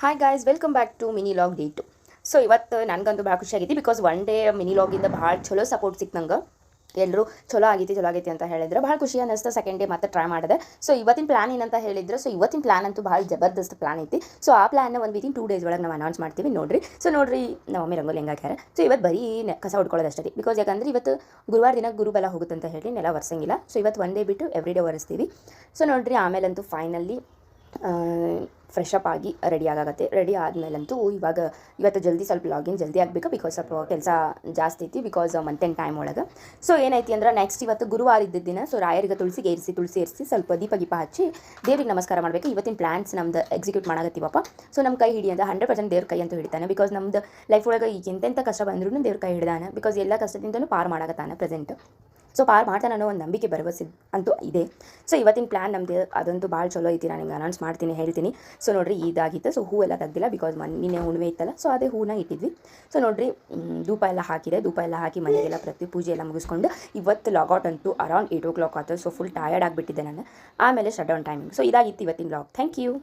Hi guys, welcome back to mini log day 2. So ಇವತ್ತು ನನಗಂತೂ ಭಾಳ ಖುಷಿ ಆಗೈತಿ ಬಿಕಾಸ್ ಒನ್ ಡೇ ಮಿನಿ ಲಾಗಿಂದ ಭಾಳ ಚಲೋ ಸಪೋರ್ಟ್ ಸಿಕ್ತು ನಂಗೆ. ಎಲ್ಲರೂ ಚಲೋ ಆಗೈತಿ ಅಂತ ಹೇಳಿದ್ರೆ ಭಾಳ ಖುಷಿ ಅನ್ನಿಸ್ತು. ಸೆಕೆಂಡ್ ಡೇ ಮತ್ತೆ ಟ್ರೈ ಮಾಡಿದೆ. ಸೊ ಇವತ್ತಿನ ಪ್ಲಾನ್ ಏನಂತ ಹೇಳಿದ್ರೆ, ಸೊ ಇವತ್ತಿನ ಪ್ಲಾನ್ ಅಂತೂ ಭಾಳ ಜಬರ್ದಸ್ತ್ ಪ್ಲಾನ್ ಐತಿ. ಸೊ ಆ ಪ್ಲಾನ್ನ ಒಂದು ವಿತಿನ್ 2 ಡೇಸ್ ಒಳಗೆ ನಾವು ಅನೌನ್ಸ್ ಮಾಡ್ತೀವಿ. ನೋಡ್ರಿ ನಮ್ಮ ಮಮ್ಮಿ ರಂಗೋಲಿ ಹೆಂಗೆ ಹಾಕ್ಯಾರ. ಸೊ ಇವತ್ತು ಬರೀ ಕಸ ಹೊಡ್ಕೊಳ್ಳೋದಷ್ಟೇ. ಬಿಕಾಸ್ ಯಾಕಂದ್ರೆ ಇವತ್ತು ಗುರುವಾರ ದಿನ ಗುರುಬಲ ಹೋಗುತ್ತೆ ಅಂತ ಹೇಳಿ ನೆಲ ಒರೆಸಂಗಿಲ್ಲ. ಸೊ ಇವತ್ತು ಒನ್ ಡೇ ಬಿಟ್ಟು ಎವ್ರಿ ಡೇ ಒರೆಸ್ತೀವಿ. ಸೊ ನೋಡ್ರಿ ಆಮೇಲಂತೂ ಫೈನಲಿ ಫ್ರೆಶ್ ಅಪ್ ಆಗಿ ರೆಡಿ ಆದಮೇಲಂತೂ ಇವತ್ತು ಜಲ್ದಿ ಸ್ವಲ್ಪ ಲಾಗಿನ್ ಜಲ್ದಿ ಆಗಬೇಕು ಬಿಕಾಸ್ ಸ್ವಲ್ಪ ಕೆಲಸ ಜಾಸ್ತಿ ಐತಿ ಬಿಕಾಸ್ ಮಂತ್ ಎಂಡ್ ಟೈಮ್ ಒಳಗೆ. ಸೊ ಏನೈತಿ ಅಂದ್ರೆ ನೆಕ್ಸ್ಟ್ ಇವತ್ತು ಗುರುವಾರ ಇದ್ದಿದ್ದ ದಿನ ಸೊ ರಾಯರಿಗೆ ತುಳಸಿ ಏರಿಸಿ ಸ್ವಲ್ಪ ದೀಪ ಹಚ್ಚಿ ದೇವ್ರಿಗೆ ನಮಸ್ಕಾರ ಮಾಡಬೇಕು. ಇವತ್ತಿನ ಪ್ಲ್ಯಾನ್ಸ್ ನಮ್ದು ಎಕ್ಸಿಕ್ಯೂಟ್ ಮಾಡಕತ್ತೀವಪ್ಪ. ಸೊ ನಮ್ಮ ಕೈ ಹಿಡಿ ಅಂತ 100% ದೇವ್ರ ಕೈ ಅಂತೂ ಹಿಡಿತಾನೆ. ಬಿಕಾಸ್ ನಮ್ದು ಲೈಫ್ ಒಳಗೆ ಈಗ ಎಂತೆಂಥ ಕಷ್ಟ ಬಂದ್ರೂ ದೇವ್ರ ಕೈ ಹಿಡಿದಾನೆ. ಬಿಕಾಸ್ ಎಲ್ಲ ಕಷ್ಟದಿಂದಲೂ ಪಾರು ಮಾಡಕತ್ತಾನೆ ಪ್ರೆಸೆಂಟ್. ಸೊ ಪಾರು ಮಾಡ್ತಾನೆ ಅನ್ನೋ ಒಂದು ನಂಬಿಕೆ ಭರವಸೆ ಅಂತೂ ಇದೆ. ಸೊ ಇವತ್ತಿನ ಪ್ಲ್ಯಾನ್ ನಮ್ಮದು ಅದಂತೂ ಭಾಳ ಚಲೋ ಐತಿ. ನಾನು ನಿಮ್ಗೆ ಅನೌನ್ಸ್ ಮಾಡ್ತೀನಿ, ಹೇಳ್ತೀನಿ. ಸೊ ನೋಡಿರಿ ಇದಾಗಿತ್ತು. ಸೊ ಹೂವೆಲ್ಲ ತೆಗ್ದಿಲ್ಲ ಬಿಕಾಸ್ ನಿನ್ನೆ ಹುಣ್ಣಿಮೆ ಇತ್ತಲ್ಲ. ಸೊ ಅದೇ ಹೂನ ಇಟ್ಟಿದ್ವಿ. ಸೊ ನೋಡಿರಿ ಧೂಪ ಎಲ್ಲ ಹಾಕಿ ಮನೆಗೆಲ್ಲ ಪ್ರತಿ ಪೂಜೆ ಎಲ್ಲ ಮುಗಿಸ್ಕೊಂಡು ಇವತ್ತು ಲಾಗೌಟ್ ಅಂತೂ ಅರೌಂಡ್ 8 o'clock ಆಯ್ತು. ಸೊ ಫುಲ್ ಟಯರ್ಡ್ ಆಗಿಬಿಟ್ಟಿದ್ದೆ ನಾನು. ಆಮೇಲೆ ಶಟ್ ಡೌನ್ ಟೈಮಿಂಗ್. ಸೊ ಇದಾಗಿತ್ತು ಇವತ್ತಿನ ಲಾಗ್. Thank you.